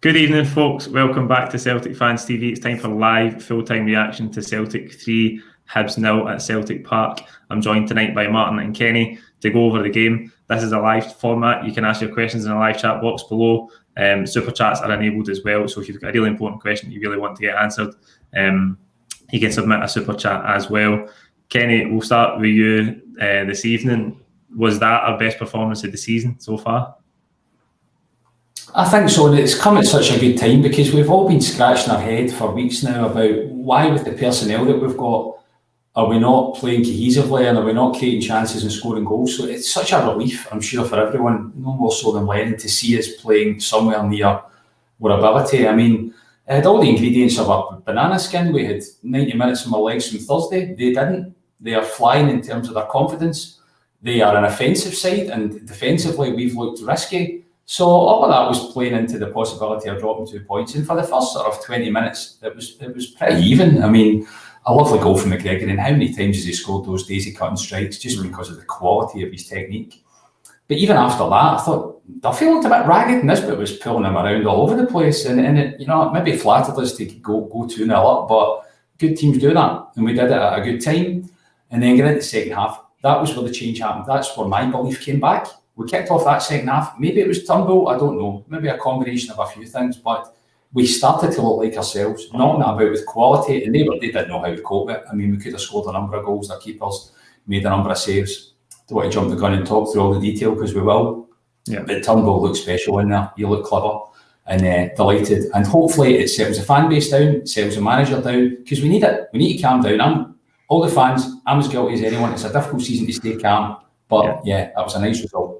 Good evening, folks. Welcome back to Celtic Fans TV. It's time for live, full-time reaction to Celtic 3, Hibs 0 at Celtic Park. I'm joined tonight by Martin and Kenny to go over the game. This is a live format. You can ask your questions in a live chat box below. Super chats are enabled as well, so if you've got a really important question that you really want to get answered, you can submit a super chat as well. Kenny, we'll start with you this evening. Was that our best performance of the season so far? I think so, and it's come at such a good time because we've all been scratching our head for weeks now about why, with the personnel that we've got, are we not playing cohesively and are we not creating chances and scoring goals? So it's such a relief, I'm sure, for everyone, no more so than Lennon, to see us playing somewhere near our ability. I mean, I had all the ingredients of a banana skin. We had 90 minutes of my legs from Thursday. They didn't. They are flying in terms of their confidence. They are an offensive side, and defensively we've looked risky. So all of that was playing into the possibility of dropping 2 points. And for the first sort of 20 minutes, it was pretty even. I mean, a lovely goal from McGregor, and how many times has he scored those daisy cutting strikes just because of the quality of his technique. But even after that, I thought Duffy looked a bit ragged, and Nisbet was pulling him around all over the place. And it, you know, it maybe flattered us to go 2-0 up, but good teams do that. And we did it at a good time. And then get into the second half, that was where the change happened. That's where my belief came back. We kicked off that second half. Maybe it was Turnbull, I don't know. Maybe a combination of a few things, but we started to look like ourselves, knocking it about with quality, and they didn't know how to cope with it. I mean, we could have scored a number of goals. Our keepers made a number of saves. Don't want to jump the gun and talk through all the detail because we will. Yeah. But Turnbull looked special in there. He looked clever and delighted. And hopefully it settles the fan base down, settles the manager down, because we need it. We need to calm down. All the fans, I'm as guilty as anyone. It's a difficult season to stay calm. But yeah, that was a nice result.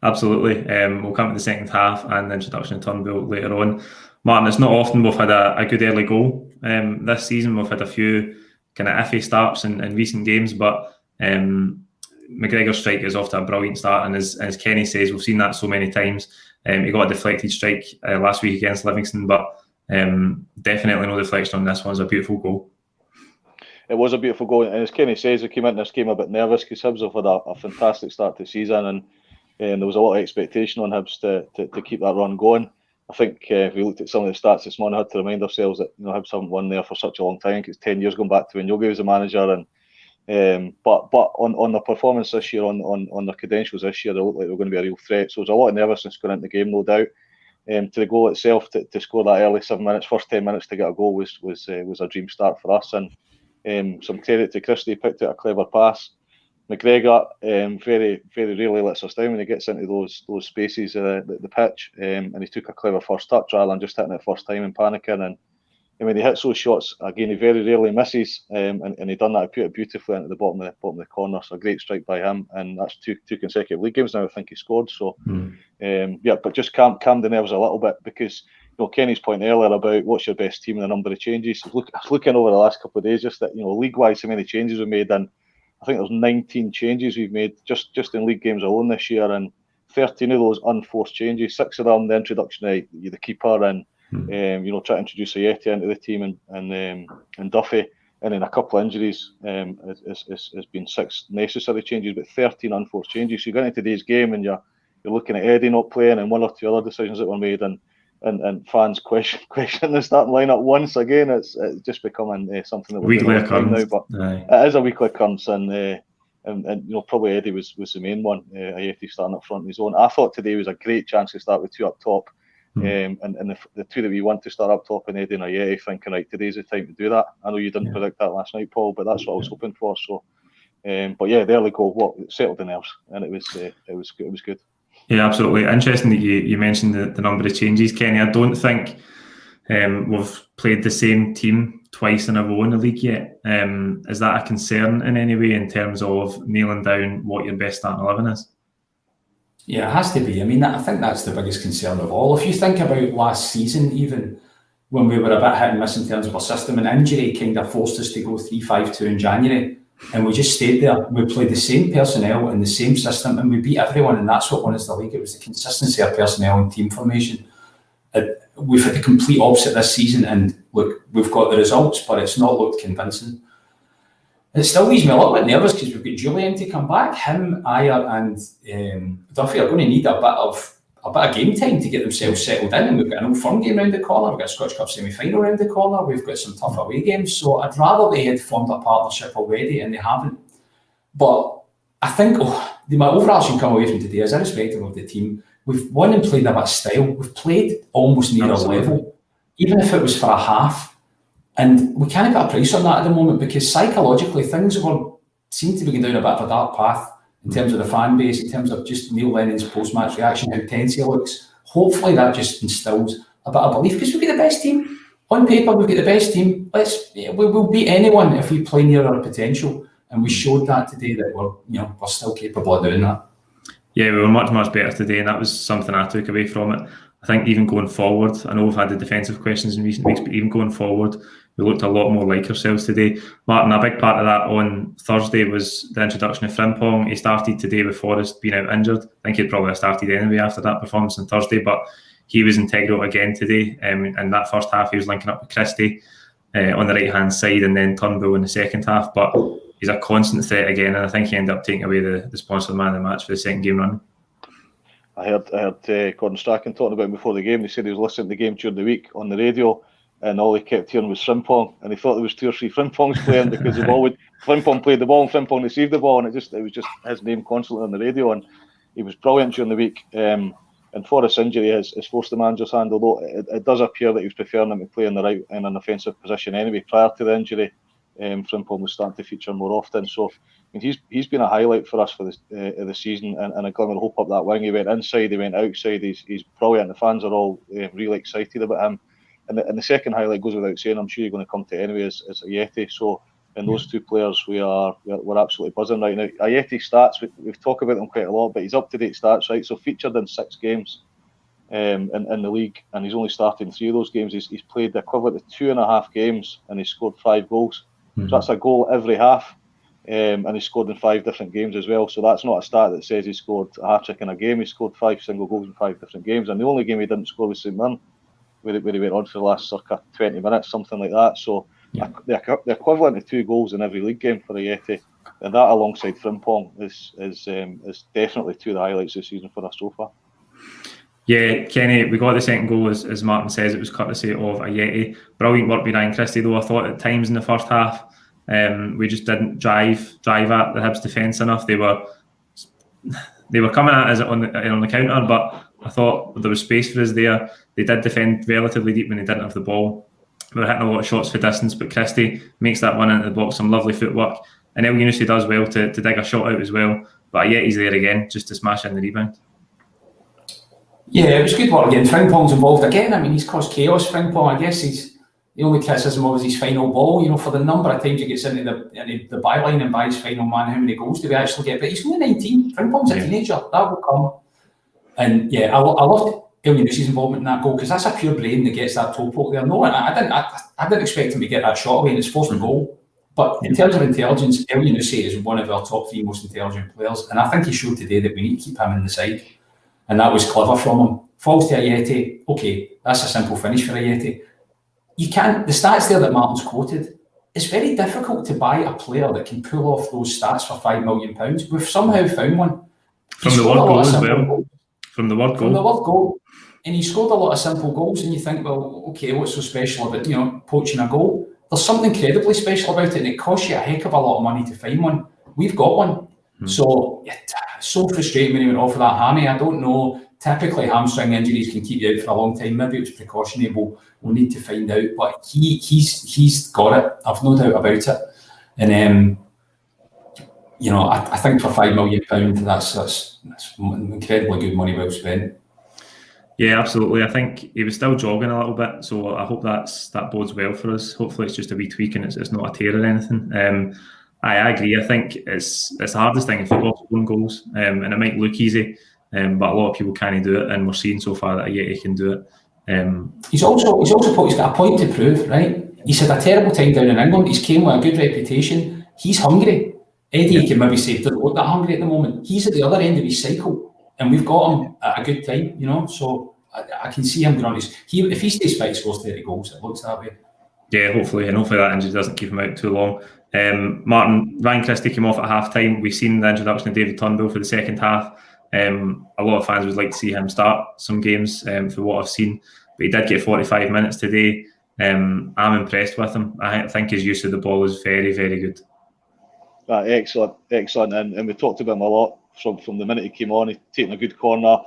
Absolutely. We'll come to the second half and the introduction of Turnbull later on. Martin, it's not often we've had a good early goal this season. We've had a few kind of iffy starts in recent games, but McGregor's strike is off to a brilliant start, and as Kenny says, we've seen that so many times. He got a deflected strike last week against Livingston, but definitely no deflection on this one. It's a beautiful goal. It was a beautiful goal, and as Kenny says, we came into this game a bit nervous because Hibs have had a fantastic start to the season, and there was a lot of expectation on Hibs to keep that run going. I think if we looked at some of the stats this morning, I had to remind ourselves that Hibs haven't won there for such a long time. I think it's 10 years going back to when Yogi was the manager, and but on their performance this year, on their credentials this year, they look like they're going to be a real threat. So there's a lot of nervousness going into the game, no doubt. To the goal itself, to score that early 7 minutes, first 10 minutes to get a goal was a dream start for us. And some credit to Christie, picked out a clever pass. McGregor very rarely lets us down when he gets into those spaces of the pitch, and he took a clever first touch rather than just hitting it first time and panicking. And when he hits those shots, again, he very rarely misses, and he done that, put it beautifully into the bottom of the corner. So a great strike by him, and that's two consecutive league games now I think he scored. So yeah, but just calm the nerves a little bit, because Kenny's point earlier about what's your best team and the number of changes. I was looking over the last couple of days, just that league-wise, how many changes we made, and I think there's 19 changes we've made just in league games alone this year, and 13 of those unforced changes. 6 of them the introduction of the keeper, and try to introduce Ajeti into the team, and Duffy, and then a couple of injuries. Has been 6 necessary changes, but 13 unforced changes. So you get into today's game and you're looking at Eddie not playing and 1 or 2 other decisions that were made, and fans questioning the starting lineup once again. It's just becoming something that we're doing now, but it is a weekly occurrence, and probably Eddie was the main one. Ajeti starting up front on his own. I thought today was a great chance to start with 2 up top, and the 2 that we want to start up top, and Eddie and Ajeti, thinking right, today's the time to do that. I know you didn't predict that last night, Paul, but that's what I was hoping for. So, but yeah, the early goal, it settled the nerves, and it was good. Yeah, absolutely. Interesting that you mentioned the number of changes, Kenny. I don't think we've played the same team twice in a row in the league yet. Is that a concern in any way in terms of nailing down what your best starting 11 is? Yeah, it has to be. I mean, I think that's the biggest concern of all. If you think about last season, even when we were a bit hit and miss in terms of our system, and injury kind of forced us to go 3-5-2 in January, and we just stayed there. We played the same personnel and the same system, and we beat everyone, and that's what won us the league. It was the consistency of personnel and team formation. We've had the complete opposite this season, and look, we've got the results, but it's not looked convincing. It still leaves me a little bit nervous because we've got Julian to come back. Him, Ayer and Duffy are going to need a bit of a bit of game time to get themselves settled in. And we've got an Old Firm game round the corner, we've got a Scottish Cup semi-final round the corner, we've got some tough away games. So I'd rather they had formed a partnership already, and they haven't. But I think my overarching come away from today is, irrespective of the team, we've won and played a bit of style. We've played almost near a level, even if it was for a half. And we can't put a price on that at the moment, because psychologically things seem to be going down a bit of a dark path in terms of the fan base, in terms of just Neil Lennon's post-match reaction, how tense he looks. Hopefully that just instills a bit of belief, because we've got the best team. On paper, we've got the best team. We'll beat anyone if we play near our potential. And we showed that today, that we're still capable of doing that. Yeah, we were much, much better today, and that was something I took away from it. I think even going forward, I know we've had the defensive questions in recent weeks, but even going forward, we looked a lot more like ourselves today. Martin, a big part of that on Thursday was the introduction of Frimpong. He started today with Forrest being out injured. I think he'd probably have started anyway after that performance on Thursday, but he was integral again today. In that first half, he was linking up with Christie on the right-hand side, and then Turnbull in the second half. But he's a constant threat again, and I think he ended up taking away the sponsor man of the match for the second game run. I heard Gordon Strachan talking about him before the game. He said he was listening to the game during the week on the radio, and all he kept hearing was Frimpong, and he thought there was 2 or 3 Frimpongs playing, because Frimpong played the ball and Frimpong received the ball, and it was just his name constantly on the radio, and he was brilliant during the week. And Forrest's injury has forced the manager's hand, although it does appear that he was preferring him to play in an offensive position anyway. Prior to the injury, Frimpong was starting to feature more often. So I mean, he's been a highlight for us for the season, and a glimmer of hope up that wing. He went inside, he went outside. He's brilliant. The fans are all really excited about him. And the second highlight goes without saying, I'm sure you're going to come to anyway, is Ajeti. So in those 2 players, we're absolutely buzzing right now. Ajeti's stats, we've talked about them quite a lot, but he's up-to-date stats, right? So featured in 6 games in the league, and he's only started in 3 of those games. He's played the equivalent of 2.5 games, and he's scored 5 goals. So that's a goal every half, and he's scored in 5 different games as well. So that's not a stat that says he scored a hat-trick in a game. He scored 5 single goals in 5 different games, and the only game he didn't score was St Mirren, where he went on for the last circa 20 minutes, something like that. So the equivalent of 2 goals in every league game for Ajeti, and that alongside Frimpong is definitely 2 of the highlights this season for us so far. Yeah, Kenny, we got the second goal, as Martin says, it was courtesy of Ajeti. Brilliant work behind Christie, though. I thought at times in the first half, we just didn't drive at the Hibs defence enough. They were coming at us on the counter, but I thought there was space for us there. They did defend relatively deep when they didn't have the ball. We were hitting a lot of shots for distance, but Christie makes that one into the box, some lovely footwork. And Elyounoussi does well to dig a shot out as well. But Ajeti's there again, just to smash in the rebound. Yeah, it was good work again. Frimpong's involved again. I mean, he's caused chaos, Frimpong. I guess the only criticism was his final ball. For the number of times he gets into the byline and by his final man, how many goals do we actually get? But he's only 19. Frimpong's a teenager. That will come. And yeah, I loved Elyounoussi involvement in that goal, because that's a pure brain that gets that toe poke there. No, I didn't expect him to get that shot away, and it's forced a goal. But in terms of intelligence, Elyounoussi is one of our top 3 most intelligent players, and I think he showed today that we need to keep him in the side. And that was clever from him. Falls to Ajeti. Okay, that's a simple finish for Ajeti. The stats there that Martin's quoted, it's very difficult to buy a player that can pull off those stats for £5 million. We've somehow found one. From the word goal as well. From the word goal. And he scored a lot of simple goals, and you think, well, okay, what's so special about, poaching a goal? There's something incredibly special about it, and it costs you a heck of a lot of money to find one. We've got one. So frustrating when he went off for that hammy. I don't know. Typically, hamstring injuries can keep you out for a long time. Maybe it was precautionary. We'll need to find out. But he's got it. I've no doubt about it. And I think for £5 million, that's incredibly good money well spent. Yeah, absolutely. I think he was still jogging a little bit, so I hope that bodes well for us. Hopefully, it's just a wee tweak and it's not a tear or anything. I agree. I think it's the hardest thing in football, scoring goals, and it might look easy, but a lot of people can't do it, and we're seeing so far that Ajeti can do it. He's got a point to prove, right? He's had a terrible time down in England. He's came with a good reputation. He's hungry. Eddie can maybe say doesn't look that hungry at the moment. He's at the other end of his cycle, and we've got him at a good time, So I can see him going on if he stays fit, he scores 30 goals. It looks that way. Yeah, hopefully that injury doesn't keep him out too long. Martin, Ryan Christie came off at half time. We've seen the introduction of David Turnbull for the second half. A lot of fans would like to see him start some games for what I've seen, but he did get 45 minutes today. I'm impressed with him. I think his use of the ball is very, very good. Excellent. And we talked about him a lot from the minute he came on. He's taking a good corner,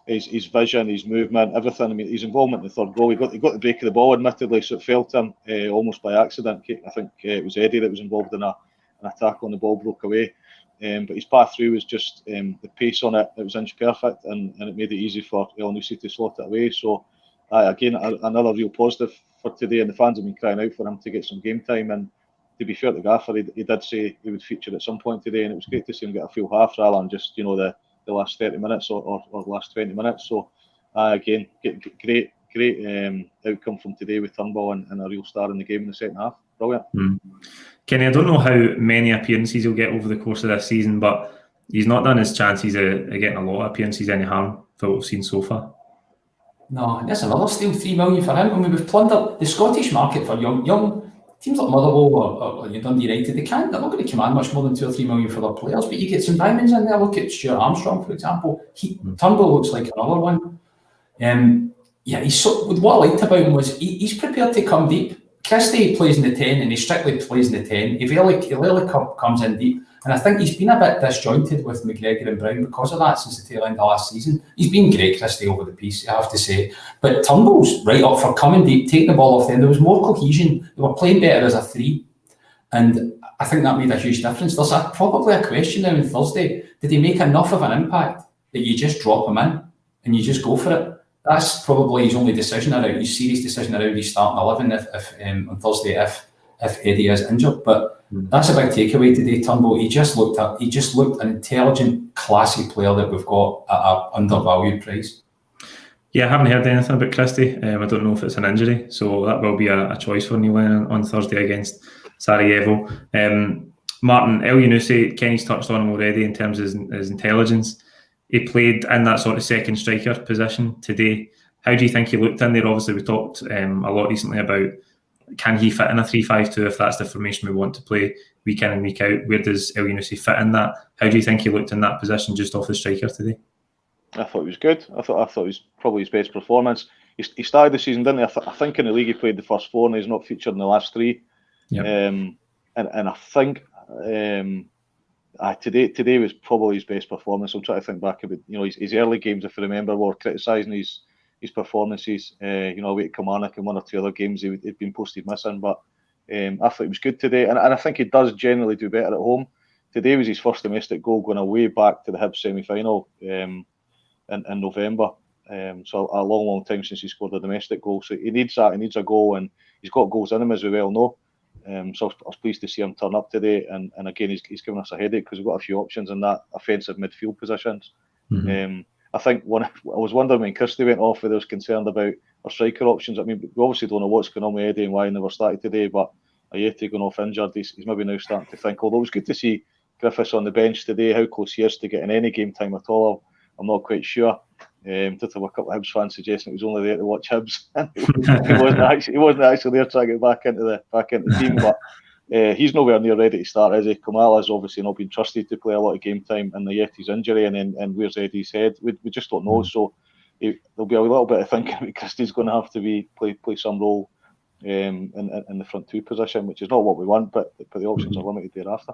his vision, his movement, everything. I mean, his involvement in the third goal. He got the break of the ball, admittedly, so it felt him almost by accident. I think it was Eddie that was involved in an attack on the ball, broke away. But his path through was just the pace on it. It was inch perfect, and it made it easy for Elyounoussi to slot it away. So, again, another real positive for today, and the fans have been crying out for him to get some game time. And to be fair to Gaffer, he did say he would feature at some point today, and it was great to see him get a full half rather than just the last 30 minutes or last 20 minutes. So, again, great outcome from today with Turnbull and a real star in the game in the second half. Brilliant. Kenny, I don't know how many appearances he'll get over the course of this season, but he's not done his chances of getting a lot of appearances any harm for what we've seen so far. No, and that's another steal, 3 million for him. I mean, we've plundered the Scottish market for young teams like Motherwell or Dundee United. They're not going to command much more than 2 or 3 million for their players, but you get some diamonds in there. Look at Stuart Armstrong, for example. Turnbull looks like another one. What I liked about him was he's prepared to come deep. Christie plays in the 10 and he strictly plays in the 10. He rarely comes in deep. And I think he's been a bit disjointed with McGregor and Brown because of that since the tail end of last season. He's been great, Christie, over the piece, I have to say. But Turnbull's right up for coming deep, taking the ball off them. There was more cohesion. They were playing better as a 3. And I think that made a huge difference. There's probably a question now on Thursday. Did he make enough of an impact that you just drop him in and you just go for it? That's probably his only decision around his serious decision around his starting 11 if on Thursday if Eddie is injured. But that's a big takeaway today. Turnbull, he just looked an intelligent, classy player that we've got at an undervalued price. Yeah, I haven't heard anything about Christie. I don't know if it's an injury, so that will be a choice for Neil Lennon on Thursday against Sarajevo. Martin, Elyounoussi, Kenny's touched on him already in terms of his intelligence. He played in that sort of second striker position today. How do you think he looked in there? Obviously, we talked a lot recently about can he fit in a 3-5-2 if that's the formation we want to play week in and week out. Where does Elyounoussi fit in that? How do you think he looked in that position just off the striker today? I thought he was good. I thought it was probably his best performance. He started the season, didn't he? I think in the league he played the first 4 and he's not featured in the last 3. Yep. And I think today was probably his best performance. I'm trying to think back about his early games, if I remember, were criticising his performances. Away to Kilmarnock and 1 or 2 other games he'd been posted missing, but I thought he was good today, and I think he does generally do better at home. Today was his first domestic goal going away back to the Hibs semi-final in November. So a long time since he scored a domestic goal. So he needs that. He needs a goal, and he's got goals in him, as we well know. So I was pleased to see him turn up today, and again he's given us a headache because we've got a few options in that offensive midfield positions. I think I was wondering when Christie went off, whether I was concerned about our striker options. I mean, we obviously don't know what's going on with Eddie and why he never started today, but Ajeti going off injured, he's maybe now starting to think. Although it was good to see Griffiths on the bench today. How close he is to getting any game time at all, I'm not quite sure. Did have a couple of Hibs fans suggesting he was only there to watch Hibs. he wasn't actually there trying to get back into the team, but he's nowhere near ready to start, is he? Kamala's obviously not been trusted to play a lot of game time, and Ajeti's injury, and where's Eddie's head? We just don't know. So there'll be a little bit of thinking that Christie's going to have to play some role in the front 2 position, which is not what we want, but the options are limited thereafter.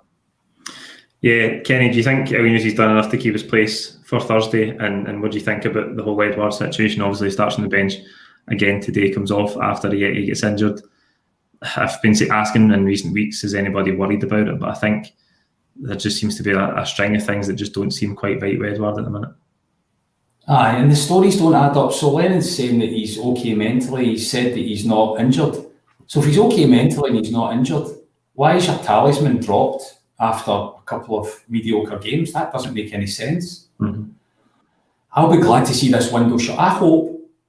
Yeah, Kenny, do you think Elyounossi's done enough to keep his place for Thursday? And what do you think about the whole Edouard situation? Obviously, he starts on the bench again today, comes off after he gets injured. I've been asking in recent weeks, is anybody worried about it? But I think there just seems to be a string of things that just don't seem quite right with Edouard at the minute. Aye, and the stories don't add up. So Lennon's saying that he's okay mentally. He said that he's not injured. So if he's okay mentally and he's not injured, why is your talisman dropped after a couple of mediocre games? That doesn't make any sense. I'll be glad to see this window shut.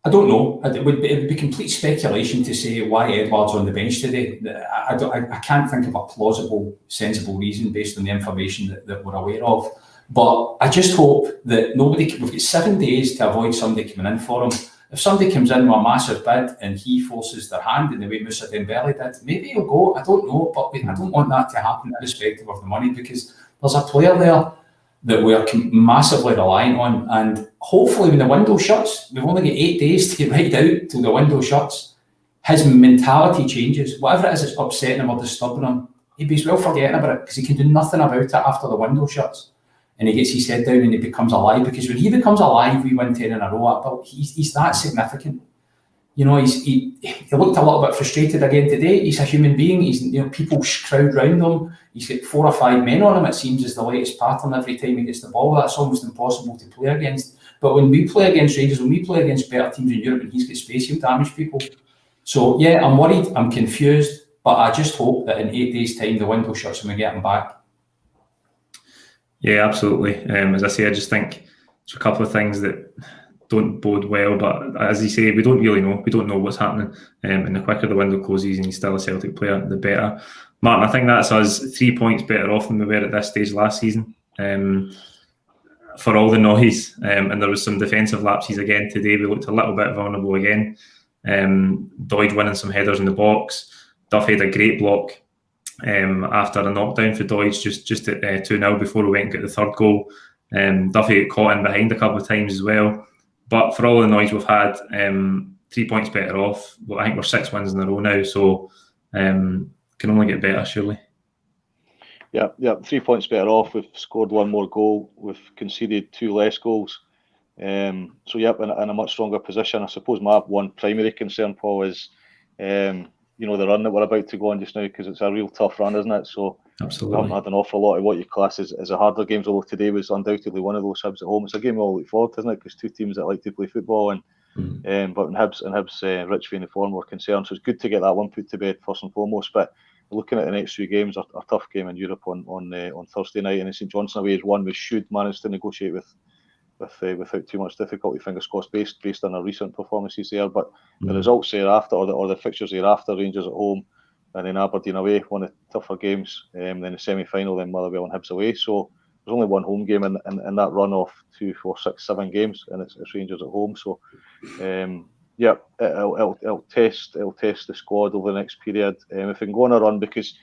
I don't know. It would be complete speculation to say why Edouard's on the bench today. I can't think of a plausible, sensible reason based on the information that we're aware of. But I just hope that we've got 7 days to avoid somebody coming in for him. If somebody comes in with a massive bid and he forces their hand in the way Moussa Dembele did, maybe he'll go. I don't know, but I don't want that to happen irrespective of the money, because there's a player there that we're massively reliant on. And hopefully when the window shuts, we've only got 8 days to get right out till the window shuts, his mentality changes. Whatever it is that's upsetting him or disturbing him, he'd be well forgetting about it, because he can do nothing about it after the window shuts. And he gets his head down and he becomes alive, because when he becomes alive, we win 10 in a row. But he's that significant. You know, he looked a little bit frustrated again today. He's a human being. He's, you know, people crowd round him. He's got 4 or 5 men on him, it seems, is the latest pattern every time he gets the ball. That's almost impossible to play against. But when we play against Rangers, when we play against better teams in Europe, and he's got space, he'll damage people. So yeah, I'm worried, I'm confused, but I just hope that in 8 days' time the window shuts and we get him back. Yeah, absolutely. As I say, I just think there's a couple of things that don't bode well, but as you say, we don't really know. We don't know what's happening. And the quicker the window closes and he's still a Celtic player, the better. Martin, I think that's us 3 points better off than we were at this stage last season. For all the noise, and there was some defensive lapses again today. We looked a little bit vulnerable again. Doyd winning some headers in the box. Duffy had a great block after a knockdown for Doyd just at 2-0 before we went and got the third goal. Duffy got caught in behind a couple of times as well. But for all the noise we've had, 3 points better off. Well, I think we're 6 wins in a row now, so can only get better, surely. Yeah, 3 points better off. We've scored 1 more goal. We've conceded 2 less goals. So yep, in a much stronger position. I suppose my one primary concern, Paul, is you know, the run that we're about to go on just now, because it's a real tough run, isn't it? So absolutely, I haven't had an awful lot of what you class as the harder games, although today was undoubtedly one of those. Hibs at home. It's a game we all look forward to, isn't it? Because 2 teams that like to play football, and but in Hibs Rich in the form we're concerned. So it's good to get that one put to bed first and foremost. But looking at the next 3 games, a tough game in Europe on Thursday night, and in St Johnstone away is one we should manage to negotiate without too much difficulty, fingers crossed, based on our recent performances there. But the results thereafter, or the fixtures thereafter, Rangers at home, and then Aberdeen away, one of the tougher games. Then the semi-final, then Motherwell and Hibs away. So there's only one home game in that run of 2, 4, 6, 7 games, and it's Rangers at home. So yeah, it'll test the squad over the next period. If we can go on a run, because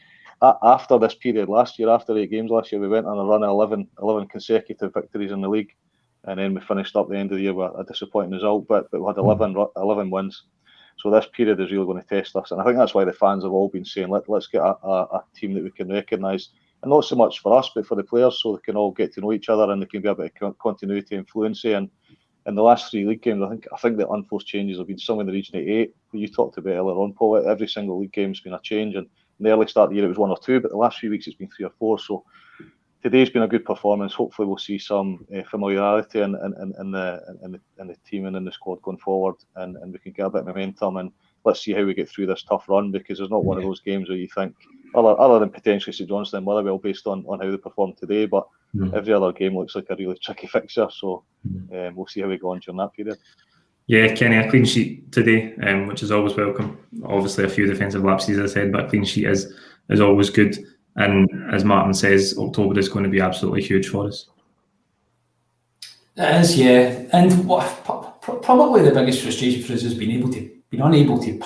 after this period last year, after 8 games last year, we went on a run of 11 consecutive victories in the league. And then we finished up the end of the year with a disappointing result, but we had 11 wins. So this period is really going to test us. And I think that's why the fans have all been saying, let's get a team that we can recognise. And not so much for us, but for the players, so they can all get to know each other and there can be a bit of continuity and fluency. And in the last 3 league games, I think the unforced changes have been somewhere in the region of 8. You talked about earlier on, Paul. Every single league game's been a change. And in the early start of the year, it was 1 or 2, but the last few weeks it's been 3 or 4. So today's been a good performance. Hopefully we'll see some familiarity in the team and in the squad going forward, and we can get a bit of momentum, and let's see how we get through this tough run, because there's not one of those games where you think, other than potentially St Johnstone and Motherwell based on how they performed today, but every other game looks like a really tricky fixture, so we'll see how we go on during that period. Yeah, Kenny, a clean sheet today, which is always welcome. Obviously a few defensive lapses, as I said, but a clean sheet is always good. And as Martin says, October is going to be absolutely huge for us. It is, yeah. And probably the biggest frustration for us has been unable to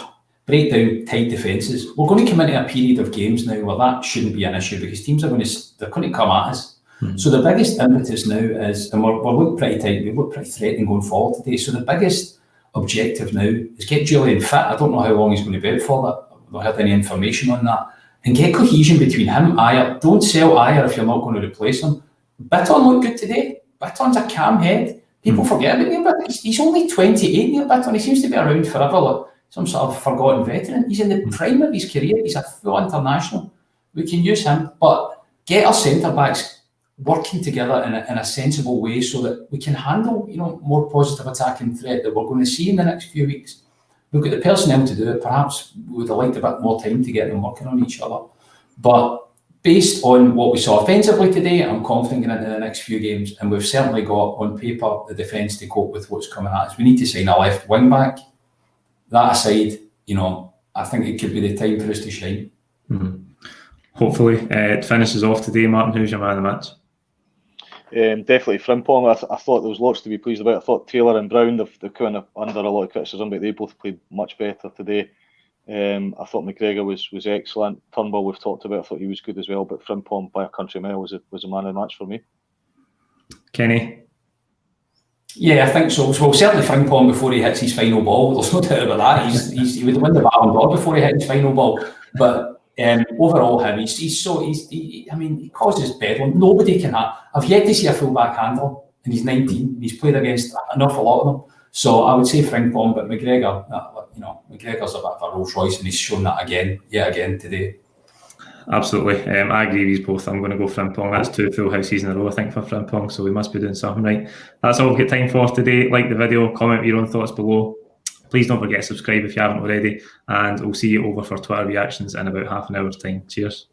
break down tight defences. We're going to come into a period of games now where that shouldn't be an issue, because teams are going to come at us. So the biggest impetus now is, and we're looking pretty tight, we look pretty threatening going forward today. So the biggest objective now is get Julian fit. I don't know how long he's going to be out for that. I've not heard any information on that. And get cohesion between him, Ayer. Don't sell Ayer if you're not going to replace him. Bitton looked good today. Bitton's a calm head. People forget about him, but he's only 28, Neil Bitton. He seems to be around forever, like some sort of forgotten veteran. He's in the prime of his career. He's a full international. We can use him, but get our centre-backs working together in a sensible way so that we can handle, more positive attacking threat that we're going to see in the next few weeks. We've got the personnel to do it. Perhaps we would have liked a bit more time to get them working on each other. But based on what we saw offensively today, I'm confident going into the next few games, and we've certainly got on paper the defence to cope with what's coming at us. We need to sign a left wing back. That aside, I think it could be the time for us to shine. Hopefully, it finishes off today. Martin, who's your man of the match? Definitely Frimpong. I thought there was lots to be pleased about. I thought Taylor and Brown, they've kind of under a lot of criticism, but they both played much better today. I thought McGregor was excellent. Turnbull we've talked about. I thought he was good as well. But Frimpong by a country mile was a man of the match for me. Kenny? Yeah, I think so. Well, certainly Frimpong before he hits his final ball. There's no doubt about that. He would win the Ballon d'Or before he hit his final ball. But overall, him, I mean, he causes bedlam. Nobody can have. I've yet to see a full back handle, and he's 19. He's played against an awful lot of them. So I would say Frimpong, but McGregor, McGregor's a bit of a Rolls Royce, and he's shown that yet again today. Absolutely. I agree with you both. I'm going to go Frimpong. That's 2 full house seasons in a row, I think, for Frimpong, so we must be doing something right. That's all we've got time for today. Like the video, comment your own thoughts below. Please don't forget to subscribe if you haven't already, and we'll see you over for Twitter reactions in about half an hour's time. Cheers.